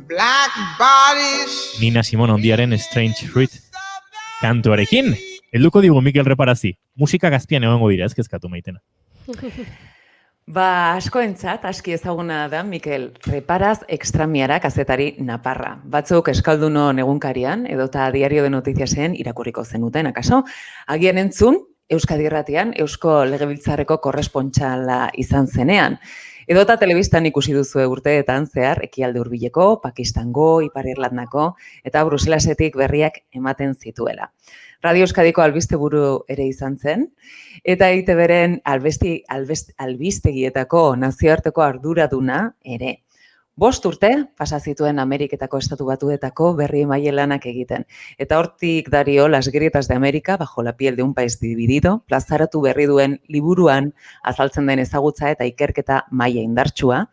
black bodies. Nina Simone ondiaren Strange Fruit kantuarekin. Helduko digu Mikel Reparazi. Musika gazpian egongo dira, ez kezkatu maitena. Askoentzat, aski ezaguna da Mikel Reparaz Extramiara kazetari naparra. Batzuk Eskaldunon egunkarian, edota Diario de Noticiasen irakurriko zenuten, akaso? Agian entzun, Euskadi Irratian, Eusko Legebiltzarreko korrespontxala izan zenean. Edota telebistan ikusi duzue urteetan zehar, Ekialde Hurbileko, Pakistango, Ipar Irlandako, eta Bruselasetik berriak ematen zituela. Radio Euskadiko albisteburu ere izan zen, eta EITB-ren albistegietako nazioarteko arduraduna ere. 5 urte pasa zituen Ameriketako Estatu Batuetako berri emaile lanak egiten. Eta hortik dario Las Grietas de América, bajo la piel de un país dividido, plazaratu berri duen liburuan azaltzen den ezagutza eta ikerketa maila indartsua,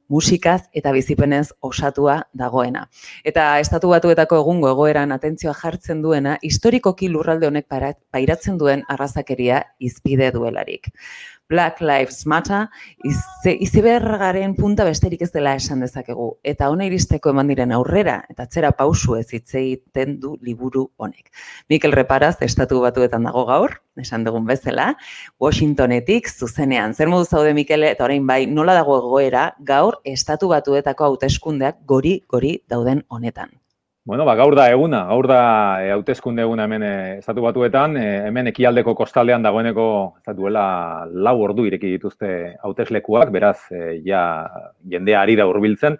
musikaz eta bizipenez osatua dagoena. Eta Estatu Batuetako egungo egoeran atentzioa jartzen duena, historikoki lurralde honek pairatzen duen arrazakeria izpide duelarik. Black Lives Matter izebergaren punta besterik ez dela esan dezakegu. Eta hona iristeko eman diren aurrera eta atzera pausu ez hitz egiten du liburu honek. Mikel Reparaz Estatu Batuetan dago gaur, esan dugun bezala, Washingtonetik zuzenean. Zer modu zaude Mikel, eta orain bai, nola dago egoera gaur Estatu Batuetako hauteskundeak gori dauden honetan? Bueno, gaur da eguna, hauteskunde eguna hemen Estatu Batuetan, hemen ekialdeko kostaldean dagoeneko ez duela 4 ordu ireki dituzte hauteslekuak, beraz jendea ari da hurbiltzen.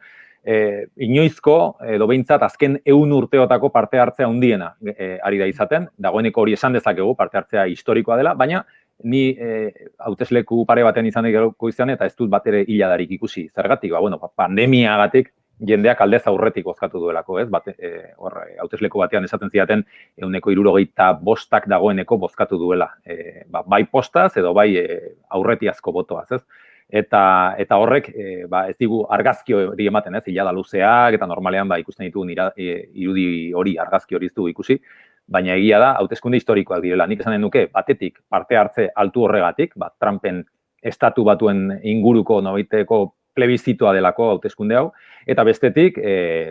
Inoizko, edo behintzat azken 100 urteotako parte hartzea handiena ari da izaten, dagoeneko hori esan dezakegu, parte hartzea historikoa dela, baina ni hautesleku pare baten izan egoko izan eta ez dut bat ere hiladarik ikusi. Zergatik, pandemiagatik, jendeak aldez aurretik bozkatu duelako, ez? Hautesleku batean esaten zidaten 75% dagoeneko bozkatu duela. Bai postaz edo bai aurretiazko botoaz, ez? Eta horrek ez digu argazki hori ematen, ez? Hilada luzeak eta normalean ikusten ditugun irudi hori argazki hori ez dugu ikusi, baina egia da hauteskunde historikoak direla. Nik esanen nuke batetik parte hartze altu horregatik, Trumpen Estatu Batuen inguruko nobaiteko plebizitoa delako hauteskunde hau, eta bestetik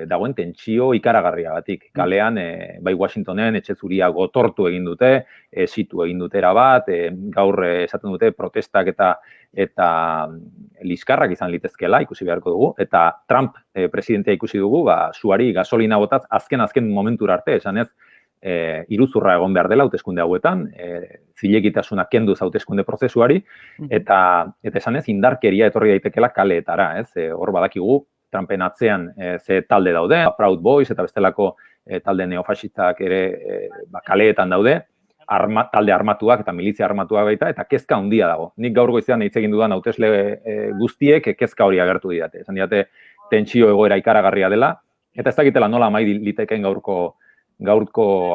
dagoen tentsio ikaragarriagatik. Kalean, bai Washingtonen etxe zuria gotortu egin dute, situ egin dute erabat, gaur esaten dute protestak eta liskarrak izan litezkela, ikusi beharko dugu, eta Trump presidentea ikusi dugu, suari gasolina botaz azken momentura arte, esanez, iruzurra egon behar dela hauteskunde hauetan, zilegitasuna kenduz hauteskunde prozesuari, eta esanez indarkeria etorri daitekeela kaleetara, ez? Hor badakigu, Trumpen atzean ze talde daude, Proud Boys eta bestelako talde neofasistak ere kaleetan daude, talde armatuak eta milizia armatuak baita, eta kezka handia dago. Nik gaur goizean hitz egin dudan hautesle guztiek kezka hori agertu didate. Esan didate tentsio egoera ikaragarria dela, eta ez dakitela nola amai liteken gaurko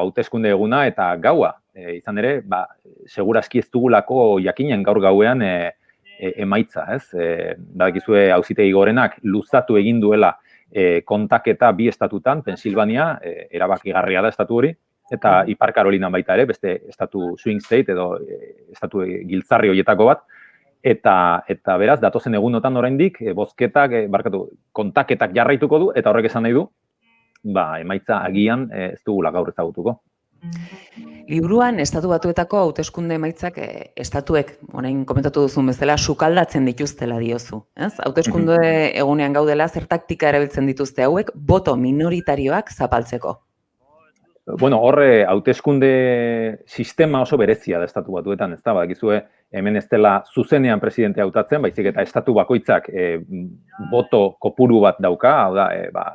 hauteskunde eguna eta gaua. Izan ere, segurazki ez dugulako jakinen gaur gauean emaitza, ez? Badakizue Auzitegi Gorenak luzatu egin duela kontaketa 2 estatutan, Pensilvania, erabakigarria da estatu hori, eta Ipar Karolinan baita ere, beste estatu swing state edo estatu giltzarri horietako bat, eta beraz, datozen egunotan oraindik kontaketak jarraituko du, eta horrek esan nahi du, emaitza agian ez dugula gaur ezagutuko. Liburuan, Estatu Batuetako hauteskunde emaitzak estatuek, orain komentatu duzun bezala, sukaldatzen dituztela diozu. Hauteskunde egunean gaudela, zer taktika erabiltzen dituzte hauek, boto minoritarioak zapaltzeko? Horre, hauteskunde sistema oso berezia da Estatu Batuetan, ez da, badakizue, hemen ez dela zuzenean presidente hautatzen, baizik eta estatu bakoitzak boto kopuru bat dauka, hau da,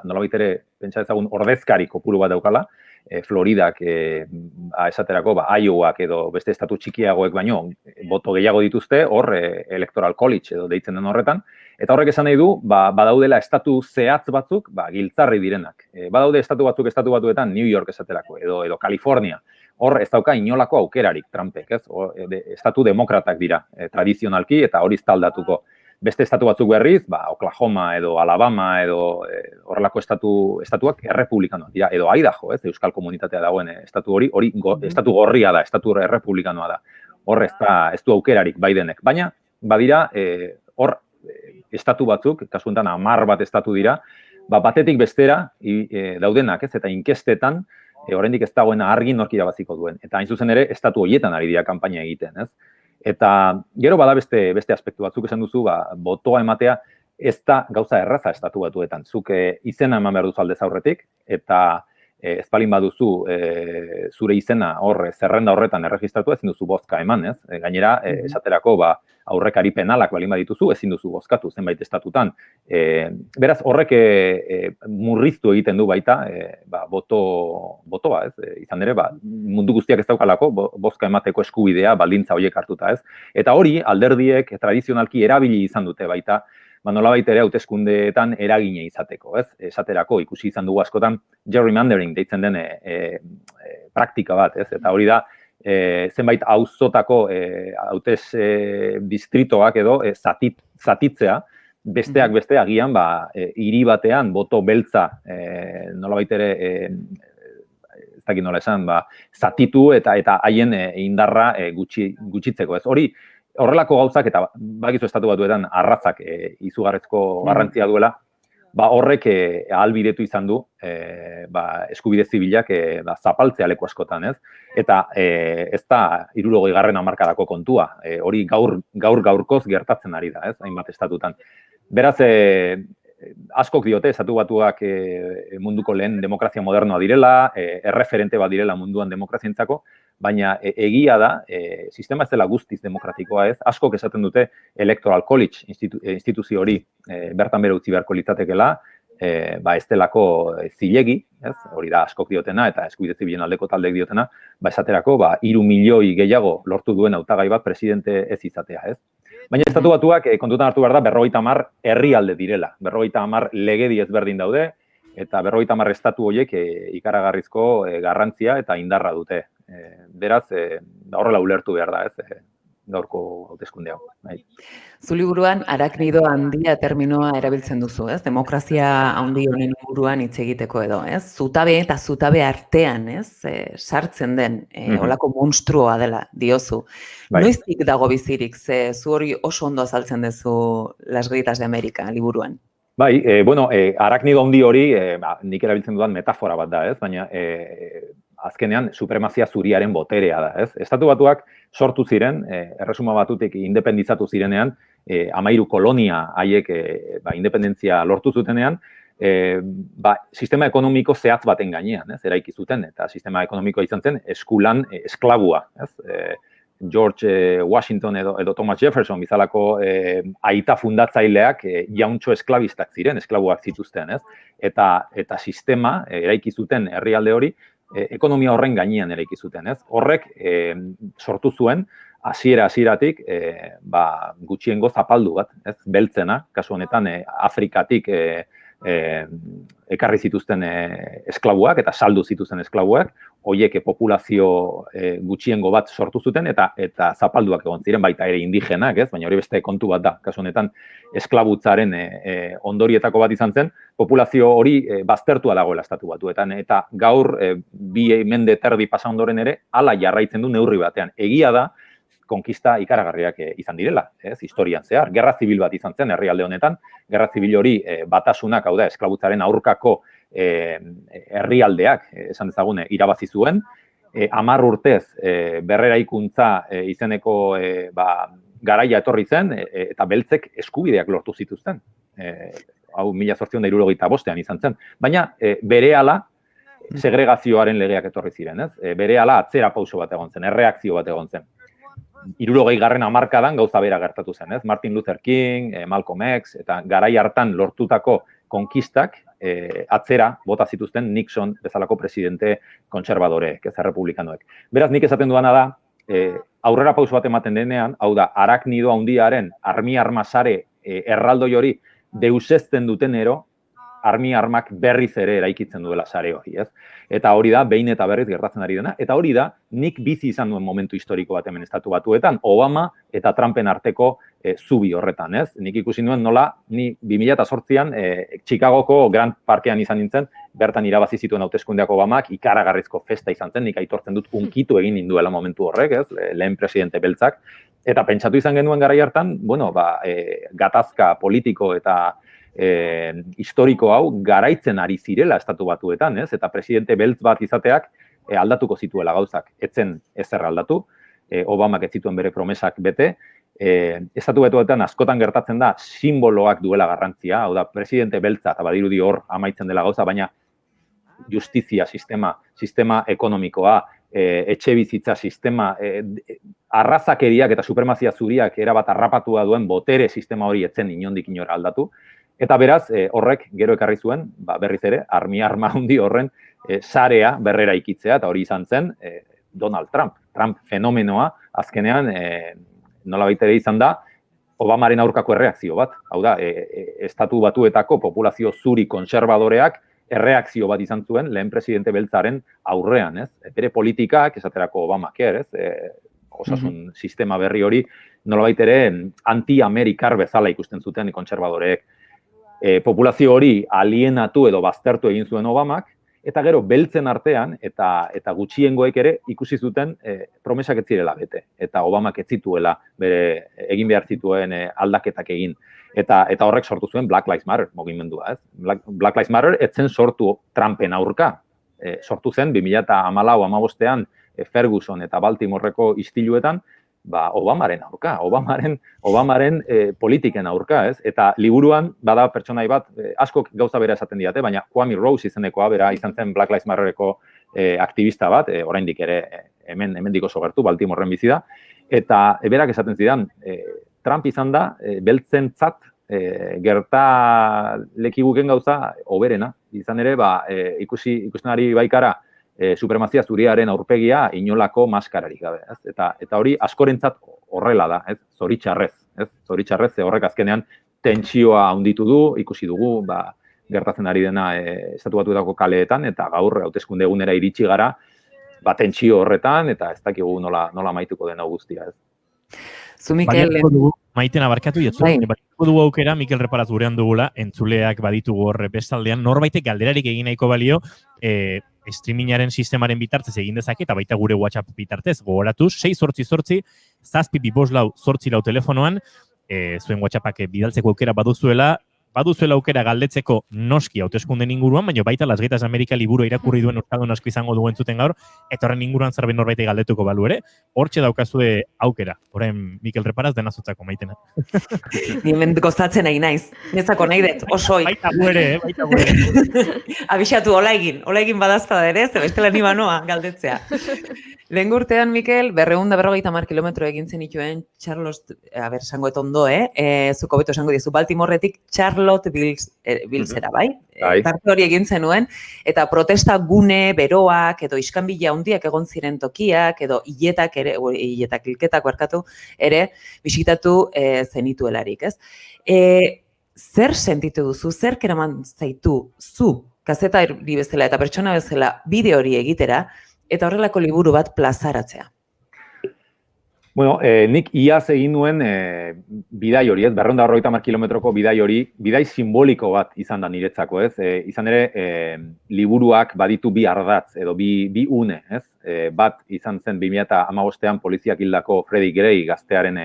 nolabait ere, pentsa ezagun ordezkari kopuru bat daukala, Floridak, esaterako, Iowaak edo beste estatu txikiagoek baino, boto gehiago dituzte, hor, Electoral College edo deitzen den horretan, eta horrek esan nahi du, badaudela estatu zehatz batzuk, giltzarri direnak. Badaude estatu batzuk estatu batuetan, New York esaterako, edo California, hor ez dauka inolako aukerarik Trumpek, ez? Estatu demokratak dira, tradizionalki, eta hori aldatuko. Beste estatu batzuk berriz, Oklahoma edo Alabama edo horrelako estatuak errepublikanoak dira, edo Idaho, ez? Euskal komunitatea dagoen estatu hori estatu gorria da, estatu errepublikanoa da. Hor ez du aukerarik Bidenek, baina badira hor estatu batzuk, kasu honetan 10 bat estatu dira, batetik bestera daudenak, ez, eta inkestetan, oraindik ez dagoena argi nork irabaziko duen. Eta hain zuzen ere, estatu horietan ari dira kanpaina egiten, ez? Eta gero bada beste aspektu batzuk esan duzu, botoa ematea ez da gauza erraza estatu batuetan. Zuk izena eman behar duzu aldez aurretik, eta ez balin baduzu zure izena zerrenda horretan erregistratu, ezin duzu bozka eman, ez? Gainera, esaterako, aurrekari penalak balin badituzu, ezin duzu bozkatu zenbait estatutan. Beraz, horrek murriztu egiten du baita botoa, ez? Izan ere, mundu guztiak ez daukalako bozka emateko eskubidea baldintza horiek hartuta, ez? Eta hori, alderdiek tradizionalki erabili izan dute baita, nolabait ere hauteskundeetan eragine izateko, ez? Esaterako, ikusi izan dugu askotan, gerrymandering deitzen den praktika bat, ez? Eta hori da, zenbait auzotako hautez distritoak edo zatitzea, besteak beste agian, hiri batean boto beltza nolabait ere, ez dakit nola esan, zatitu eta haien indarra gutxitzeko, ez? Hori, horrelako gauzak, eta bakizu estatu batuetan arratzak izugarrezko garrantzia duela, horrek ahalbidetu izan du eskubide zibilak zapaltzea leku askotan, ez? Eta ez da 60. hamarkadako kontua, hori gaurkoz gertatzen ari da, ez? Hainbat estatutan. Beraz, askok diote, estatu batuak munduko lehen demokrazia modernoa direla, erreferente bat direla munduan demokrazientzako, baina egia da, sistema ez dela guztiz demokratikoa, ez? Askok esaten dute Electoral College instituzio hori bertan bere utzi beharko litzatekeela, ez delako zilegi, ez? Hori da askok diotena eta eskubide zibilen aldeko taldeek diotena, esaterako 3 milioi gehiago lortu duen hautagai bat presidente ez izatea, ez? Baina estatu batuak kontutan hartu behar da 50 herrialde direla, 50 legedi ezberdin daude, eta 50 estatu horiek ikaragarrizko garrantzia eta indarra dute. Beraz, horrela ulertu behar da, ez? Gaurko hauteskunde hau. Zu liburuan araknido handia terminoa erabiltzen duzu, ez? Demokrazia handi honen inguruan hitz egiteko edo, ez? Zutabe eta zutabe artean, ez? Sartzen den olako monstruoa dela diozu. Noiztik dago bizirik, zu hori oso ondo azaltzen duzu Las Gritas de América liburuan? Bai, araknido handi hori, nik erabiltzen dudan metafora bat da, ez? Baina azkenean supremazia zuriaren boterea da, ez? Estatu batuak sortu ziren, erresuma batutik independizatu zirenean, 13 kolonia haiek independentzia lortu zutenean, sistema ekonomiko zehatz baten gainean, ez? Eraiki zuten, eta sistema ekonomikoa izan zen eskulan esklabua, ez? George Washington edo Thomas Jefferson bizalako aita fundatzaileak jauntxo esklabistak ziren, esklabuak zituzten, ez? Eta sistema eraiki zuten herrialde hori, ekonomia horren gainean eraiki zuten, ez? Horrek sortu zuen hasieratik gutxiengo zapaldu bat, ez? Beltzena, kasu honetan Afrikatik ekarri zituzten esklabuak eta saldu zituzten esklabuak, hoiek populazio gutxiengo bat sortu zuten eta zapalduak egon ziren baita ere indigenak, ez? Baina hori beste kontu bat da, kasu honetan esklabutzaren ondorietako bat izan zen, populazio hori baztertua dagoela estatu batuetan, eta gaur 2 mende terdi pasa ondoren ere, hala jarraitzen du neurri batean. Egia da, konkista ikaragarriak izan direla, ez? Historian zehar. Gerra zibil bat izan zen herrialde honetan, gerra zibil hori batasunak, hau da, esklabutzaren aurkako herrialdeak, esan dezagune, irabazi zuen, 10 urtez berreraikuntza izeneko garaia etorri zen, eta beltzek eskubideak lortu zituzten. Hau 1875 izan zen. Baina berehala segregazioaren legeak etorri ziren, ez? Berehala atzera pauso bat egon zen, erreakzio bat egon zen. 60. hamarkadan gauza bera gertatu zen, ez? Martin Luther King, Malcolm X, eta garai hartan lortutako konkistak atzera bota zituzten Nixon bezalako presidente kontserbadoreek, ez errepublikanoek. Beraz, nik esaten duana da, aurrera pauso bat ematen denean, hau da, araknido handiaren armi-armasare erraldoi hori deusezten dutenero, armi-armak berriz ere eraikitzen duela sare hori, ez? Eta hori da, behin eta berriz gertatzen ari dena, eta hori da, nik bizi izan duen momentu historiko bat hemen estatu batuetan, Obama eta Trumpen arteko zubi horretan, ez? Nik ikusi nuen nola, ni 2008an Chicagoko Grand Parkean izan nintzen, bertan irabazi zituen hauteskundeak Obamak, ikaragarrizko festa izan zen, nik aitortzen dut unkitu egin ninduela momentu horrek, ez? Lehen presidente beltzak, eta pentsatu izan genuen garai hartan, gatazka politiko eta historiko hau garaitzen ari zirela estatu batuetan, ez? Eta presidente beltz bat izateak aldatuko zituela gauzak, etzen ezer aldatu, Obamak ez zituen bere promesak bete, estatu batuetan askotan gertatzen da simboloak duela garrantzia, hau da, presidente beltza, eta badirudi hor amaitzen dela gauza, baina justizia sistema ekonomikoa, etxe bizitza sistema, arrazakeriak eta supremazia zuriak erabat harrapatua duen botere sistema hori etzen inondik inora aldatu. Eta beraz, horrek gero ekarri zuen, berriz ere, arma handi horren sarea berrera ikitzea, eta hori izan zen Donald Trump. Trump fenomenoa, azkenean, nolabait ere izan da, Obamaren aurkako erreakzio bat. Hau da, estatu batuetako populazio zuri konservadoreak erreakzio bat izan zuen lehen presidente beltzaren aurrean, ez? Bere politikak, esaterako Obamak, ez? Osasun sistema berri hori, nolabait ere anti-amerikar bezala ikusten zuten konservadoreek. Populazio hori alienatu edo baztertu egin zuen Obamak, eta gero beltzen artean, eta gutxiengoek ere ikusi zuten promesak ez zirela bete. Eta Obamak ez zituela bere egin behar zituen aldaketak egin. Eta horrek sortu zuen Black Lives Matter mugimendua, ez? Black Lives Matter etzen sortu Trumpen aurka. Sortu zen 2014-15ean Ferguson eta Baltimoreko istiluetan, Obamaren aurka, Obamaren politiken aurka, ez? Eta liburuan bada pertsonai bat, askok gauza bera esaten diate, baina Kwame Rose izenekoa bera izan zen Black Lives Matterreko aktivista bat, oraindik ere hemendik oso gertu, Baltimorren bizi da, eta berak esaten zidan, Trump izan da, beltzentzat gerta lekiguken gauza oberena. Izan ere, ikusten ari baikara, supremazia zuriaren aurpegia inolako maskararik gabe, ez? Eta hori askorentzat horrela da, ez? Zoritxarrez, ez? Zoritxarrez, horrek azkenean tentsioa handitu du, ikusi dugu, gertatzen ari dena estatu batuetako kaleetan, eta gaur hauteskunde egunera iritsi gara, tentsio horretan, eta ez dakigu nola amaituko den hau guztia, ez? Zu, Mikel... Maitena barkatu jatzu, barkatu dugu aukera, Mikel Reparaz gurean dugula, entzuleak baditugu horre bestaldean, norbaitek galderarik egin nahiko balio, streamingaren sistemaren bitartez egin dezake, eta baita gure WhatsApp bitartez, gogoratuz, 688 722 telefonoan, zuen WhatsAppak bidaltzeko aukera baduzuela aukera galdetzeko noski hauteskunden inguruan, baina baita Las Gaitas de Amerika liburu irakurri duen euskaldun asko izango dugu entzuten gaur, eta horren inguruan zerbait norbait galdetuko balu ere, hortxe daukazue aukera. Orain Mikel Reparaz dena zutzako, Maitena. Ni hemen gozatzen nahi naiz. Nezako nahi dut, osoi. Baita guere, baita guere. Abixatu, hola egin badazpada ere, ze bestela ni banoa galdetzea. Lehen urtean, Mikel, 250 kilometro egin zenituen Charles, esango eta ondo, zuko beto esango dizu, Baltimorretik Charlottesvillera, bai? Tarte hori egin zenuen, eta protesta gune, beroak, edo iskanbila handiak egon ziren tokiak, edo hiletak hilketak barkatu, ere, bisitatu zenituelarik, ez? Zer sentitu duzu, zer keraman zaitu zu, kazetari bezala eta pertsona bezala bideo hori egitera, eta horrelako liburu bat plazaratzea? Bueno, nik iaz egin nuen bidai hori, ez? 250 kilometroko bidai hori, bidai simboliko bat izan da niretzako, ez? Izan ere, liburuak baditu bi ardatz, edo bi une, ez? Bat izan zen 2015ean poliziak hildako Freddie Gray gaztearen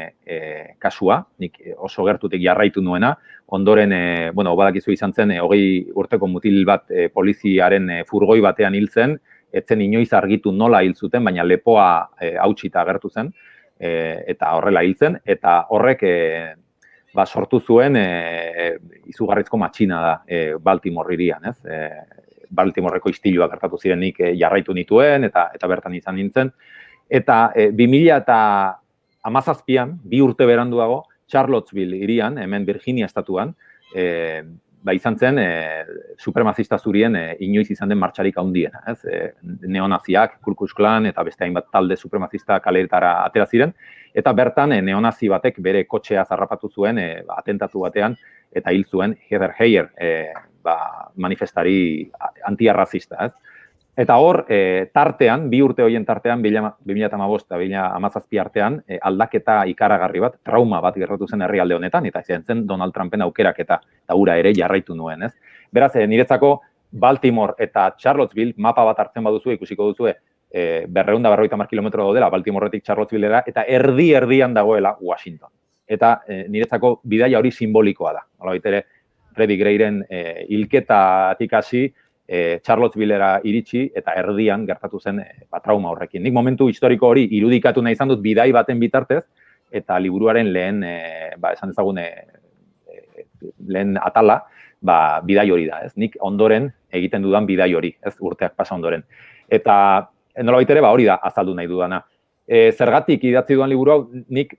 kasua, nik oso gertutik jarraitu nuena, ondoren, badakizu izan zen, 20 urteko mutil bat poliziaren furgoi batean hil zen, etzen inoiz argitu nola hil zuten, baina lepoa hautsita agertu zen, eta horrela hil zen, eta horrek sortu zuen izugarrizko matxina da Baltimore hirian, ez? Baltimoreko istilua gertatu ziren nik jarraitu nituen, eta bertan izan nintzen. Eta 2017an, 2 urte beranduago, Charlottesville hirian, hemen Virginia estatuan, izan zen supremazista zurien inoiz izan den martxarik handiena, ez? Neonaziak, Ku Klux Klan eta beste hainbat talde supremazista kaleetara atera ziren, eta bertan neonazi batek bere kotxea zarrapatu zuen atentatu batean eta hil zuen Heather Heyer, manifestari antiarrazista, ez? Eta hor, tartean, 2 urte horien tartean, 2015 eta 2017 artean, aldaketa ikaragarri bat, trauma bat gertatu zen herrialde honetan, eta izan zen Donald Trumpen aukeraketa, eta hura ere jarraitu nuen, ez? Beraz, niretzako Baltimore eta Charlottesville mapa bat hartzen baduzu, ikusiko duzue, 250 kilometro daudela Baltimoretik Charlottesvillera, eta erdian dagoela Washington. Eta niretzako bidaia hori simbolikoa da. Nolabait ere, Freddie Grayren hilketatik hasi, Charlottesvillera iritsi eta erdian gertatu zen trauma horrekin. Nik momentu historiko hori irudikatu nahi izan dut bidai baten bitartez, eta liburuaren lehen, esan ezagun, lehen atala, bidai hori da, ez? Nik ondoren egiten dudan bidai hori, ez? Urteak pasa ondoren. Eta nolabait ere, hori da azaldu nahi dudana. Zergatik idatzi dudan liburu hau, nik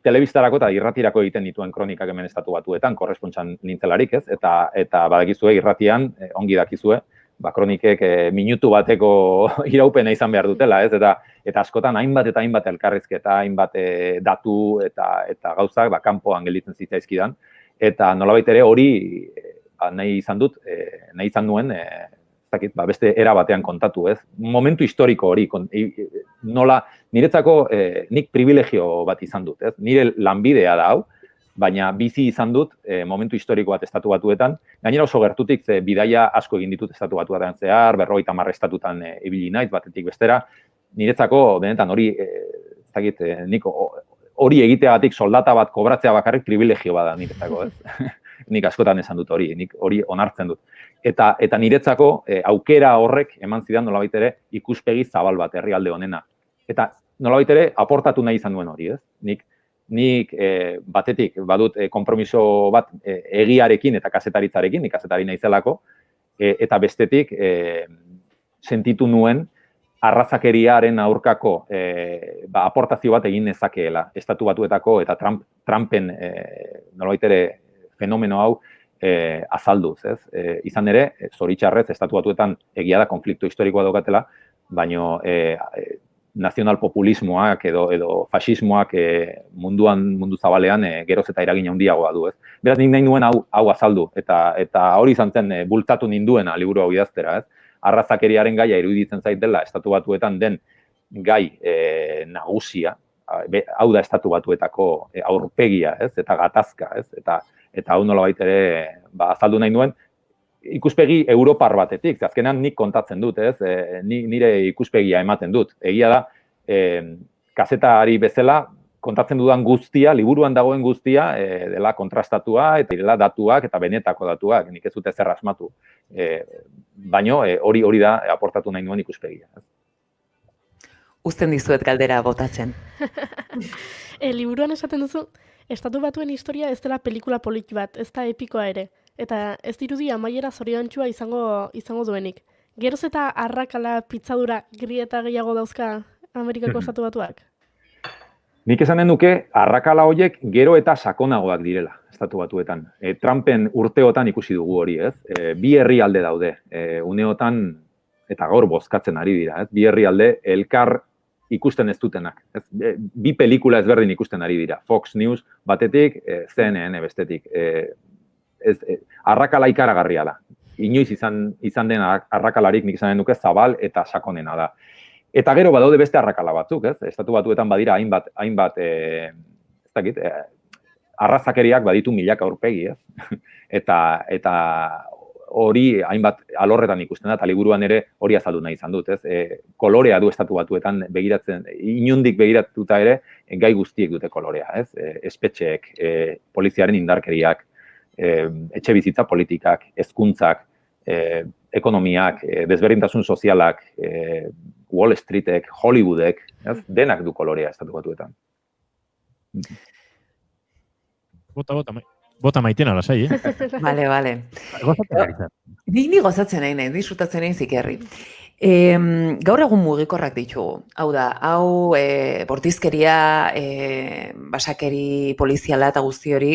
telebistarako eta irratirako egiten dituen kronikak hemen Estatu Batuetan, korrespontsan nintzelarik, ez? Eta badakizue irratian, ongi dakizue, kronikek minutu bateko iraupena izan behar dutela, ez? Eta askotan hainbat eta hainbat elkarrizketa, hainbat datu eta gauzak kanpoan gelditzen zitzaizkidan. Eta nolabait ere hori nahi izan nuen, beste era batean kontatu, ez? Momentu historiko hori, nola, niretzako nik privilegio bat izan dut, ez? Nire lanbidea da hau, baina bizi izan dut momentu historiko bat Estatu Batuetan, gainera oso gertutik bidaia asko egin ditut Estatu Batuetan zehar, 50 estatutan ibili naiz batetik bestera, niretzako benetan hori, nik hori egiteagatik soldata bat kobratzea bakarrik privilegio bada niretzako, ez? Nik askotan esan dut hori, nik hori onartzen dut. Eta niretzako aukera horrek eman zidan nolabait ere ikuspegi zabal bat herrialde honena. Eta nolabait ere aportatu nahi izan duen hori, ez? Nik batetik badut konpromiso bat egiarekin eta kazetaritzarekin, nik kazetari naizelako, eta bestetik sentitu nuen arrazakeriaren aurkako aportazio bat egin nezakeela Estatu Batuetako eta Trumpen nolabait ere fenomeno hau azalduz, ez? Izan ere, zoritxarrez, Estatu Batuetan egia da konflikto historikoa daukatela, baino nazionalpopulismoak edo fasismoak mundu zabalean geroz eta eragin handiagoa du, ez? Beraz, nik nahi nuen hau azaldu, eta hori izan zen bultatu ninduena liburu hau idaztera, ez? Arrazakeriaren gaia iruditzen zait dela Estatu Batuetan den gai nagusia, hau da Estatu Batuetako aurpegia, ez? Eta gatazka, ez? Eta hau nolabait ere azaldu nahi nuen, ikuspegi europar batetik, azkenan nik kontatzen dut, ez? Nire ikuspegia ematen dut. Egia da, kazetari bezala, kontatzen dudan guztia, liburuan dagoen guztia, dela kontrastatua, eta dela datuak eta benetako datuak, nik ez dute zer asmatu. Baino, hori da aportatu nahi nuen ikuspegia. Uzten dizuet galdera botatzen. Liburuan esaten duzu, Estatu Batuen historia ez dela pelikula polit bat, ez da epikoa ere. Eta ez dirudi amaiera zoriontsua izango duenik. Geroz eta arrakala, pitzadura, grieta gehiago dauzka Amerikako Estatu Batuak? Nik esanen duke, arrakala horiek gero eta sakonagoak direla Estatu Batuetan. Trumpen urteotan ikusi dugu hori, ez? Bi herrialde daude, uneotan eta gaur bozkatzen ari dira, ez? Bi herrialde elkar ikusten ez dutenak. Bi pelikula ezberdin ikusten ari dira. Fox News batetik, CNN bestetik. Arrakala ikaragarria da. Inoiz izan den arrakalarik nik izanen duke zabal eta sakonena da. Eta gero badaude beste arrakala batzuk, ez? Estatu Batuetan badira hainbat arrazakeriak baditu milaka aurpegi, ez? Eta hori hainbat alorretan ikusten da, eta liburuan ere hori azaldu nahi izan dut, ez? Kolorea du Estatu Batuetan begiratzen, inundik begiratuta ere, gai guztiek dute kolorea, ez? Espetxeek, poliziaren indarkeriak, etxe bizitza politikak, hezkuntzak, ekonomiak, desberdintasun sozialak, Wall Streetek, Hollywoodek, ez? Denak du kolorea Estatu Batuetan. Bota maiten alasai, Bale. Ni gozatzen nahi, disfrutatzen nahi zikerri. Gaur egun mugikorrak ditugu. Hau da, bortizkeria, basakeri, poliziala eta guzti hori,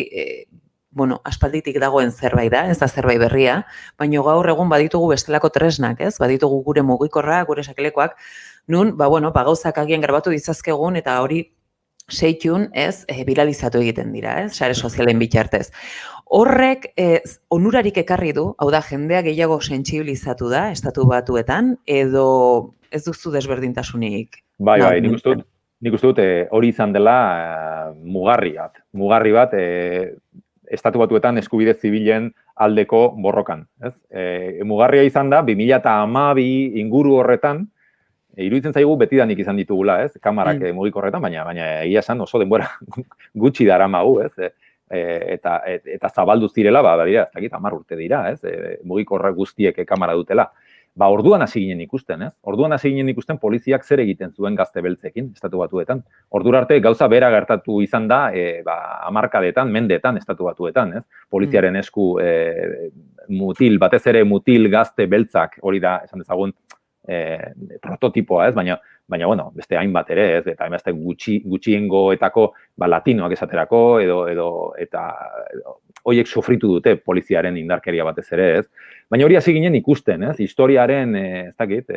aspalditik dagoen zerbait da, ez da zerbait berria, baina gaur egun baditugu bestelako tresnak, ez? Baditugu gure mugikorrak, gure sakelekoak, nun, gauzak agian grabatu ditzazkegun eta hori seitun, ez, viralizatu egiten dira, ez, sare sozialen bitartez. Horrek onurarik ekarri du, hau da, jendea gehiago sentsibilizatu da, Estatu Batuetan, edo ez duzu desberdintasunik? Bai, nik uste dut hori izan dela mugarri bat, Estatu Batuetan eskubide zibilen aldeko borrokan, ez? Mugarria izan da, 2012 inguru horretan, iruditzen zaigu betidanik izan ditugula, ez? Kamarak mugikorretan, baina egia esan oso denbora gutxi daramagu, ez? eta zabaldu zirela, badira, ez dakit, 10 urte dira, ez? Mugikorrak guztiek kamera dutela. Orduan hasi ginen ikusten, ez? Orduan hasi ginen ikusten poliziak zer egiten zuen gazte beltzekin, Estatu Batuetan. Ordura arte gauza bera gertatu izan da, hamarkadetan, mendeetan, Estatu Batuetan, ez? Poliziaren esku mutil, batez ere mutil gazte beltzak, hori da, esan dezagun, prototipoa, ez? Baina, bueno, beste hainbat ere, ez? Eta hainbat gutxiengoetako latinoak esaterako, eta horiek sofritu dute poliziaren indarkeria batez ere, ez? Baina hori hasi ginen ikusten, ez? Historiaren, ez dakit,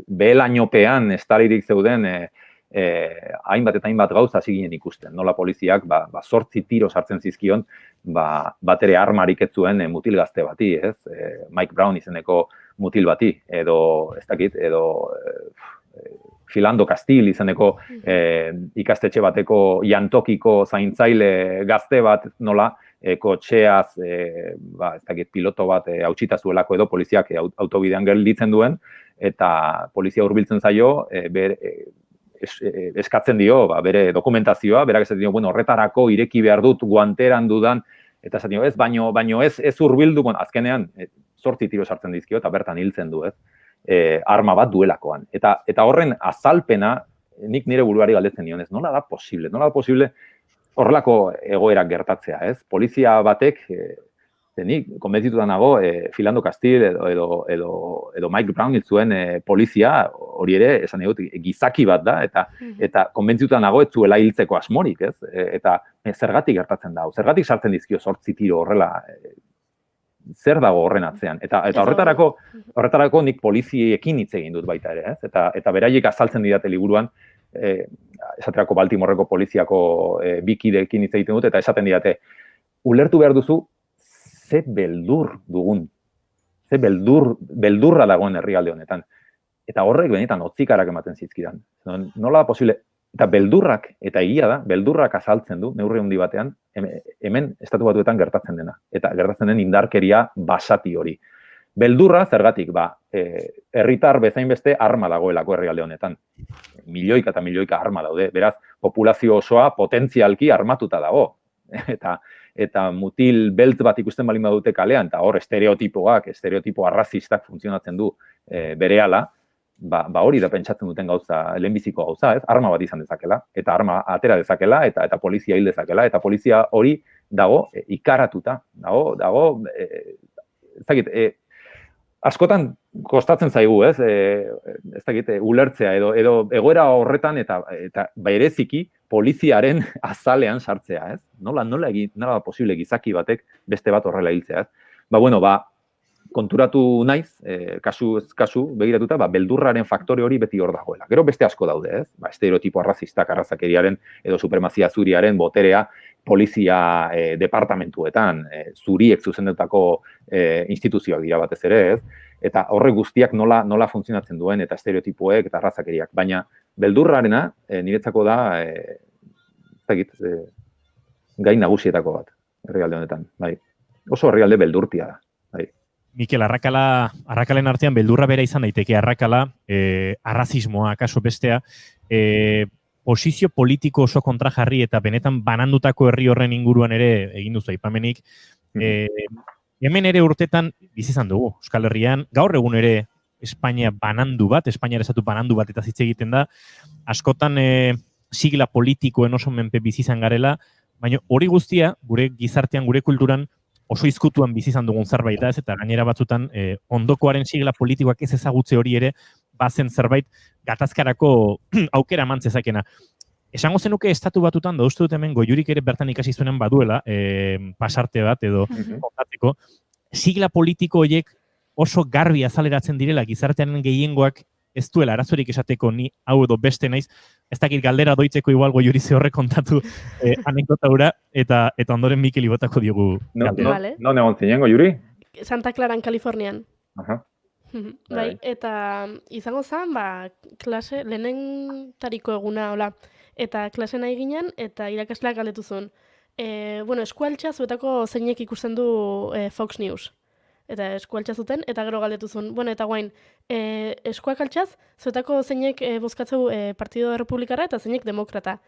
behelainopean estalirik zeuden hainbat eta hainbat gauza hasi ginen ikusten. Nola poliziak 8 tiro sartzen zizkion, bat ere armarik ez zuen mutil gazte bati, ez? Mike Brown izeneko mutil bati, edo, ez dakit, edo Philando Castile izeneko ikastetxe bateko jantokiko zaintzaile gazte bat nola, kotxeaz, ez dakit, piloto bat hautsita zuelako edo poliziak autobidean gelditzen duen, eta polizia hurbiltzen zaio, eskatzen dio, bere dokumentazioa, berak esaten dio, bueno, horretarako ireki behar dut guanteran dudan, eta esaten dio, ez, baino ez hurbildu, azkenean 8 tiro sartzen dizkio, eta bertan hiltzen du, ez, arma bat duelakoan. Eta horren azalpena, nik nire buruari galdetzen nion, ez, nola da posible horrelako egoerak gertatzea, ez? Polizia batek, nik konbentzituta nago, Philando Castile edo Mike Brown zuen polizia, hori ere, esan egut, gizaki bat da, eta konbentzituta nago ez zuela hiltzeko asmorik, ez? Eta zergatik gertatzen da, zergatik sartzen dizkio 8 tiro horrela, zer dago horren atzean. Eta horretarako nik poliziekin hitz egin dut baita ere, ez? Eta beraiek azaltzen didate liburuan, esaterako Baltimoreko poliziako bikidekin hitz egiten dut, eta esaten didate, ulertu behar duzu, ze beldur dugun, ze beldurra dagoen herrialde honetan. Eta horrek benetan hotzikarak ematen zizkidan. Nola da posible, eta beldurrak, eta egia da, beldurrak azaltzen du, neurri handi batean, hemen Estatu Batuetan gertatzen dena. Eta gertatzen den indarkeria basati hori. Beldurra, zergatik, herritar bezain beste arma dagoelako herrialde honetan. Milioika eta milioika arma daude. Beraz, populazio osoa potentzialki armatuta dago. Eta mutil beltz bat ikusten balin badute kalean, eta hor estereotipo arrazistak funtzionatzen du berehala, hori da pentsatzen duten gauza, lehenbiziko gauza, ez? Arma bat izan dezakela, eta arma atera dezakela, eta polizia hil dezakela, eta polizia hori dago ikaratuta, dago, ez dakit, askotan kostatzen zaigu, ez? Ez dakit, ulertzea edo egoera horretan eta bereziki poliziaren azalean sartzea, ez? Nola da posible gizaki batek beste bat horrela hiltzea, ez? Konturatu naiz, kasu begiratuta, beldurraren faktore hori beti hor dagoela. Gero beste asko daude, ez? Estereotipo arrazistak, arrazakeriaren edo supremazia zuriaren boterea polizia departamentuetan, zuriek zuzendutako instituzioak dira batez ere, ez? Eta horrek guztiak nola funtzionatzen duen, eta estereotipoek eta arrazakeriak. Baina beldurrarena niretzako da, gai nagusietako bat, herrialde honetan. Oso herrialde beldurtia da. Mikel, arrakalen artean beldurra bera izan daiteke, arrakala, arrazismoa, akaso bestea, posizio politiko oso kontrajarri eta benetan banandutako herri horren inguruan ere egin duzu aipamenik. Hemen ere urtetan bizi izan dugu, Euskal Herrian, gaur egun ere Espainia banandu bat, Espainiar estatu banandu bat eta hitz egiten da, askotan sigla politikoen oso menpe bizi izan garela, baina hori guztia, gure gizartean, gure kulturan, oso izkutuan bizi izan dugun zerbait da, ez, eta gainera batzutan ondokoaren sigla politikoak ez ezagutze hori ere, bazen zerbait gatazkarako aukera emantzezakena. Esango zenuke Estatu Batutan, da uste dut hemen Goiurik ere bertan ikasi zuenen baduela, pasarte bat edo kontateko, sigla politiko horiek oso garbi azaleratzen direla gizartearen gehiengoak ez duela arazorik esateko ni hau edo beste naiz, ez dakit galdera doitzeko igual Goiuri ze horrek kontatu anekdota hura, eta ondoren Mikel ibotako diogu galdera. Non egon zinen, Goiuri? Santa Claran, Kalifornian. Bai, eta izango zen, klase, lehenentariko eguna, hola, eta klase nahi ginen, eta irakasleak galdetu zuen. Eskualtza zuetako zeinek ikusten du Fox News. Eta eskualtza zuten, eta gero galdetu zuen. Eta guain, eskuak altxaz, zuetako zeinek bozkatzeu Partido Republikara eta zeinek Demokrata.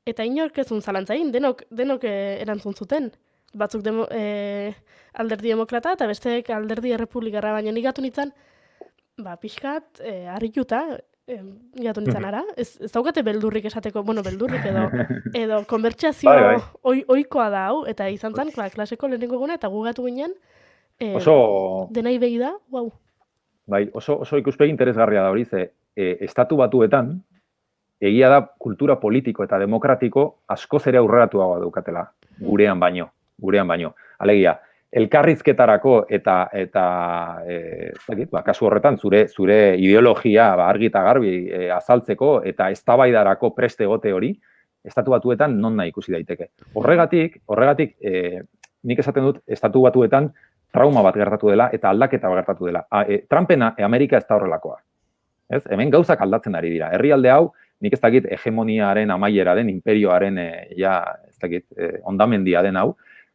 eta inork ezun zalantzain, denok erantzun zuten. Batzuk alderdi demokrata eta besteek alderdi errepublikarra, baina nik gatu nintzen, pixkat, harrituta, gatu nintzen ara. Ez daukate beldurrik esateko, beldurrik edo konbertsazio oikoa da hau, eta izan zen, klaseko lehenengo eguna, eta gu gatu ginen, denai behi da, guau. Bai, oso ikuspegi interesgarria da hori, estatu batuetan, egia da kultura politiko eta demokratiko askoz ere aurreratuagoa daukatela, gurean baino. Alegia, elkarrizketarako eta kasu horretan zure ideologia argi eta garbi azaltzeko eta eztabaidarako preste egote hori, estatu batuetan non nahi ikusi daiteke. Horregatik, nik esaten dut, estatu batuetan trauma bat gertatu dela eta aldaketa bat gertatu dela. Trumpena Amerika ez da horrelakoa. Hemen gauzak aldatzen ari dira. Herrialde hau, nik ez dakit hegemoniaren amaiera den, imperioaren ondamendia den hau,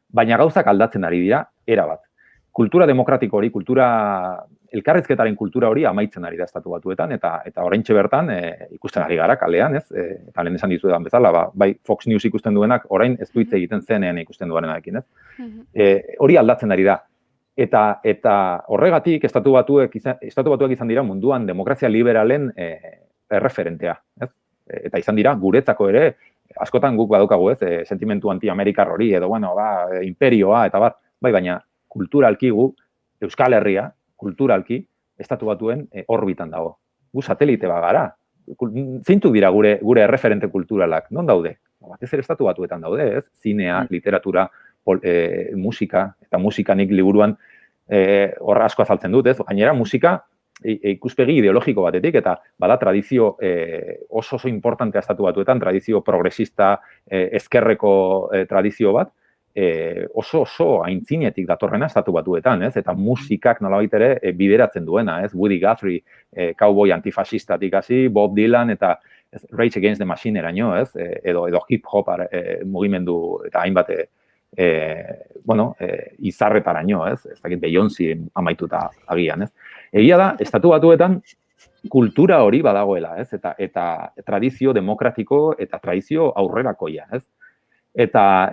baina gauzak aldatzen ari dira, erabat. Kultura demokratiko hori, elkarrizketaren kultura hori amaitzen ari da estatu batuetan, eta oraintxe bertan ikusten ari gara kalean, eta lehen esan dizuetan bezala, bai Fox News ikusten duenak, orain ez du hitz egiten zenean ikusten duarenarekin, hori aldatzen ari da. Eta horregatik estatu batuak izan dira munduan demokrazia liberalen erreferentea. Eta izan dira, guretzako ere, askotan guk badaukagu sentimentu anti-amerikar hori, edo imperioa, eta bai, baina kulturalki gu, Euskal Herria, kulturalki, estatu batuen orbitan dago. Gu satelite bagara. Zeintzuk dira gure erreferente kulturalak? Non daude? Batez ere estatu batuetan daude, zinea, literatura, musika, eta musika nik liburuan horra asko azaltzen dut, gainera musika ikuspegi ideologiko batetik, eta bada tradizio oso importantea estatu batuetan, tradizio progresista, ezkerreko tradizio bat, oso aintzinetik datorrena estatu batuetan, eta musikak nolabait ere bideratzen duena, Woody Guthrie, cowboy antifascistatik hasi, Bob Dylan, eta Rage Against the Machine eraino, edo hip-hop mugimendu eta hainbat izarretaraino, ez dakit Beyoncé amaituta agian, Egia da, estatu batuetan kultura hori badagoela, eta tradizio demokratiko eta tradizio aurrerakoia, Eta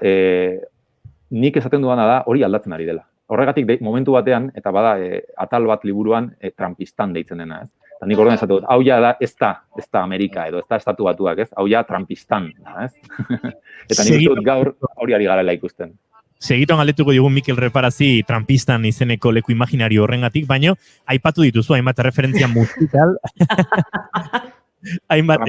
nik esaten duana da hori aldatzen ari dela. Horregatik momentu batean, eta bada atal bat liburuan Trumpistan deitzen dena, Eta nik orduan esatu dut, hau ja da, ez da Amerika edo, ez da estatu batuak, hau ja Trumpistan da, Eta nik uste dut gaur hori ari garela ikusten. Segituan galdetuko digun Mikel Reparazi Trumpistan izeneko leku imaginario horrengatik, baino aipatu dituzu hainbat referentzia musikal. Hainbat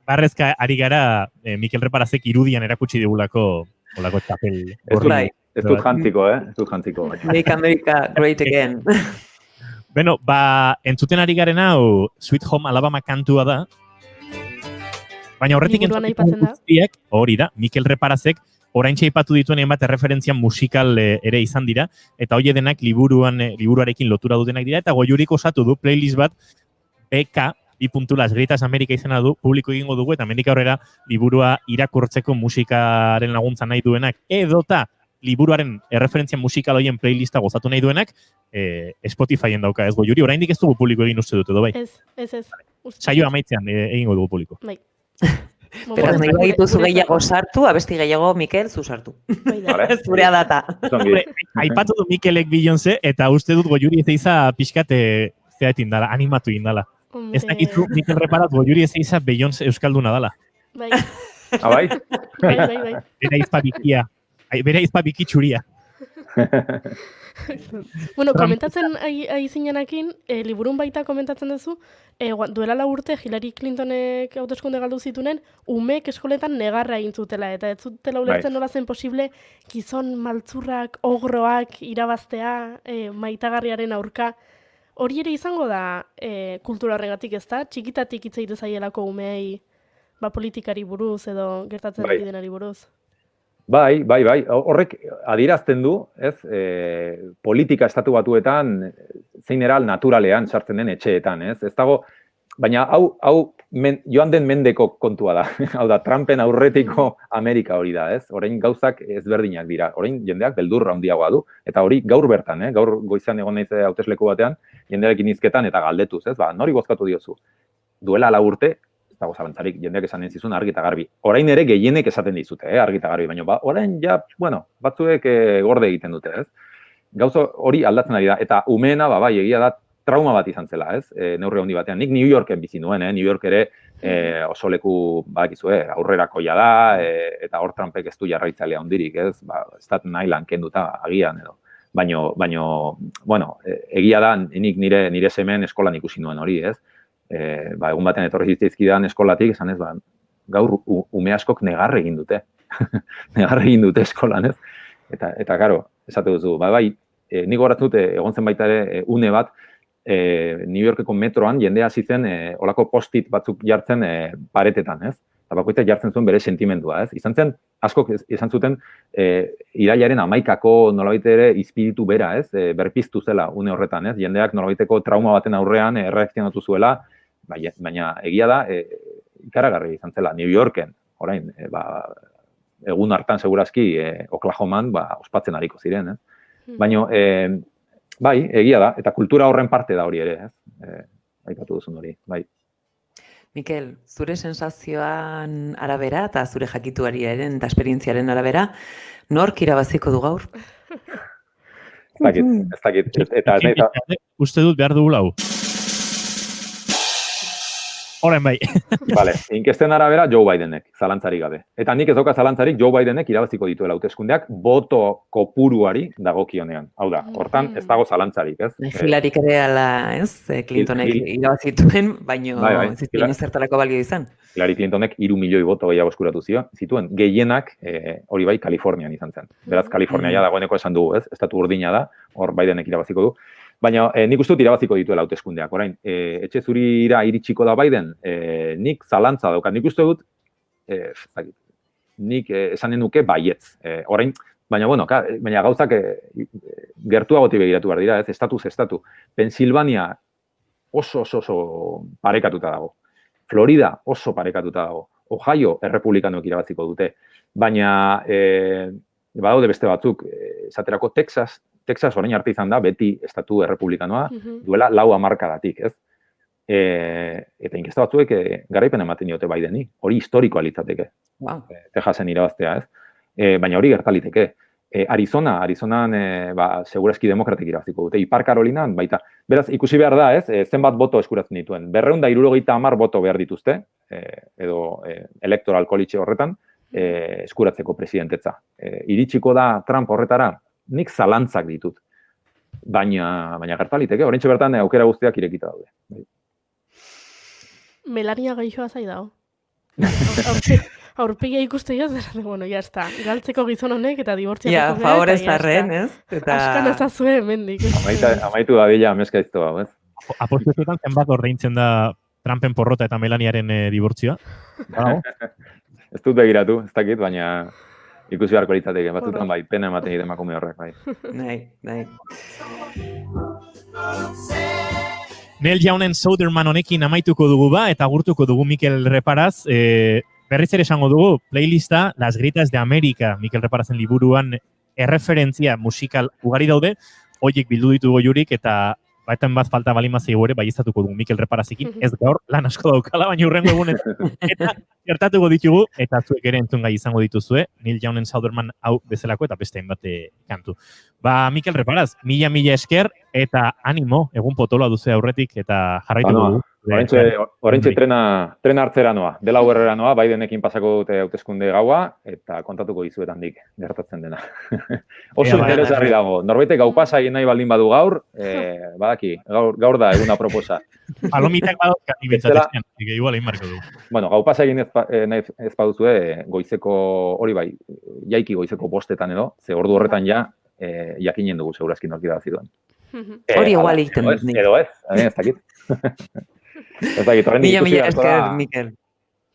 barrezka ari gara Mikel Reparazek irudian erakutsi digulako txapel. Ez dut jantziko, Ez dut jantziko. Make America great again. Beno, entzuten ari garen hau Sweet Home Alabama kantua da. Baina horretik entzuten guztiak, hori da, Mikel Reparazek oraintxe aipatu dituen hainbat erreferentzia musikal ere izan dira, eta hori denak liburuarekin lotura dutenak dira, eta Goiurik osatu du playlist bat BK, Las Gritas Amerika izena du, publiko egingo dugu, eta mendik aurrera liburua irakurtzeko musikaren laguntza nahi duenak, edota liburuaren erreferentzia musikal horien playlista gozatu nahi duenak, Spotifyen dauka, ez Goiuri, oraindik ez dugu publiko egin uste dute, bai? Ez. Saio amaitzean egingo dugu publiko. Bai. Beraz, nahi baituzu gehiago sartu, abesti gehiago, Mikel, zu sartu. Zurea data. Aipatu du Mikelek Beyoncé, eta uste dut Goiuri ez eiza pixkat zeat indala, animatu indala. Ez dakizu, Mikel Reparaz Goiuri ez eiza Beyoncé euskalduna dala. Bai. Bai? Bai. Bera izpa bikitxuria. Bueno, komentatzen aizinenakin, liburun baita komentatzen duzu, duela 4 urte Hillary Clintonek hauteskunde galdu zitunen, umek eskoletan negarra egin zutela, eta ez zutela ulertzen nola zen posible gizon maltzurrak, ogroak irabaztea, maitagarriaren aurka. Hori ere izango da kultura horregatik, ez da? Txikitatik hitz egite zaielako umeei politikari buruz edo gertatzen ari denari buruz. Bai. Horrek adierazten du, politika estatu batuetan zein eral naturalean sartzen den etxeetan, Ez dago, baina hau joan den mendeko kontua da. Hau da, Trumpen aurretiko Amerika hori da, Orain gauzak ezberdinak dira. Orain jendeak beldurra handiagoa du, eta hori gaur bertan, Gaur goizan egon naiz hautesleku batean, jendearekin hizketan eta galdetuz, Nori bozkatu diozu? Duela 4 urte, ez dago zalantzarik, jendeak esanen zizun argi eta garbi. Orain ere gehienek esaten dizute, argi eta garbi, baina orain ja, batzuek gorde egiten dute, ez? Gauza hori aldatzen ari da, eta umeena, bai, egia da, trauma bat izan zela, ez? Neurri handi batean. Nik New Yorken bizi nuen, New York ere oso leku, badakizue, aurrerakoia da, eta hor Trumpek ez du jarraitzailea handirik, ez? Staten Island kenduta agian edo. Baino, bueno, egia da, nik nire semen eskolan ikusi nuen hori, ez? Egun baten etorri zitzaizkidan eskolatik, esan ez, gaur ume askok negar egin dute. Negar egin dute eskolan, ez? Eta, karo, esate duzu, bai, nik horatzen dute, egon zen baita ere, une bat, New Yorkeko metroan jendea hasi zen olako post-it batzuk jartzen paretetan, ez? Eta bakoitzak jartzen zuen bere sentimendua, ez? Izan zen, askok izan zuten irailaren 11ako nolabait ere izpiritu bera, ez? Berpiztu zela une horretan, ez? Jendeak nolabaiteko trauma baten aurrean erreakzionatu zuela, baina egia da, ikaragarri izan zela, New Yorken, orain, egun hartan segurazki Oklahoman ospatzen ariko ziren, ez? Baina, bai, egia da, eta kultura horren parte da hori ere, ez? Aipatu duzun hori, bai. Mikel, zure sensazioan arabera eta zure jakituariaren eta esperientziaren arabera, nork irabaziko du gaur? Ez dakit. Eta uste dut behar dugu lau. Orain bai. Vale, inkesten arabera Joe Bidenek, zalantzarik gabe. Eta nik ez dauka zalantzarik Joe Bidenek irabaziko dituela hauteskundeak boto kopuruari dagokionean. Hau da, hortan ez dago zalantzarik, ez? Hillaryk ere ala, ez? Clintonek irabazituen, baino zituen zertarako balio izan. Hillary Clintonek 3 milioi boto gehiago eskuratu zituen. Gehienak hori bai Kalifornian izan zen. Beraz, Kalifornia ja dagoeneko esan dugu, ez? Estatu urdina da, hor Bidenek irabaziko du. Baina nik uste dut irabaziko dituela hauteskundeak. Orain, etxe zurira iritsiko da Biden, nik zalantza daukat. Nik uste dut, nik esanen nuke baietz. Orain, baina gauzak gertuagotik begiratu behar dira, ez? Estatu. Pensilvania oso parekatuta dago. Florida oso parekatuta dago. Ohio errepublikanoek irabaziko dute. Baina, badaude beste batzuk, esaterako Texas orain arte izan da, beti estatu errepublikanoa, duela 4 hamarkadatik, ez? Eta inkesta batzuek garaipen ematen diote Bideni, hori historikoa litzateke. Texasen irabaztea, ez? Baina hori gertaliteke. Arizonan segurazki demokratik irabaziko dute. Ipar Karolinan, baita. Beraz, ikusi behar da, ez? Zenbat boto eskuratzen dituen. 270 boto behar dituzte, edo electoral college horretan, eskuratzeko presidentetza. Iritsiko da Trump horretara, nik zalantzak ditut. Baina gertaliteke, oraintxe bertan aukera guztiak irekita daude. Melania gaixoa zai dago. Aurpegia ikuste joz, bueno, ya está. Galtzeko gizon honek eta dibortziatuko gara. Ja, favorez arren, ez? Askan ezazue, mendik. Amaitu da bila amezkaiztu hau, ez? Apostuetan zenbat ordaintzen da Trumpen porrota eta Melaniaren dibortzioa? Ez dut begiratu, ez dakit, baina ikusi beharko litzateke, batzutan bai, pena ematen dira emakume horrek, bai. Nahi. Neil Jaunen Soderman honekin amaituko dugu eta agurtuko dugu Mikel Reparaz. Berriz ere esango dugu, playlista Las Gritas de América, Mikel Reparazen liburuan erreferentzia musikal ugari daude, horiek bildu ditugu jurik eta baetan bat falta balima zeigu ere, bai izatuko dugu Mikel Reparazekin, ez gaur lan asko daukala, baina hurrengo egunetan. Eta gertatuko ditugu, eta zuek ere entzun gai izango dituzue, Neil Jaunen Soderman hau bezalako eta beste hainbat kantu. Mikel Reparaz, mila esker, eta animo, egun potoloa duzu aurretik, eta jarraituko dugu. Horrentxe trena hartzera noa, dela huerrera noa, Bidenekin pasako dute hauteskunde gaua, eta kontatuko dizuetan dik gertatzen dena. Oso interesgarri dago, norbaitek gau pasa egin nahi baldin badu gaur, badaki, gaur da eguna proposa. Palomitak badot gani bentsatezken, igual egin marko du. Bueno, gau pasa egin ez baduzue, goizeko, hori bai, jaiki goizeko bostetan edo, ze ordu horretan ja, jakinen dugu segurazkin norki da ziduen. Hori igual egiten dut nik. Edo ez, ez dakit. Ez dakit, horren ikusi garko da. Mikel.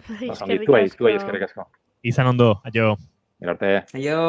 Zuei eskerrik asko. Izan ondo, aio. Mirarte. Aio.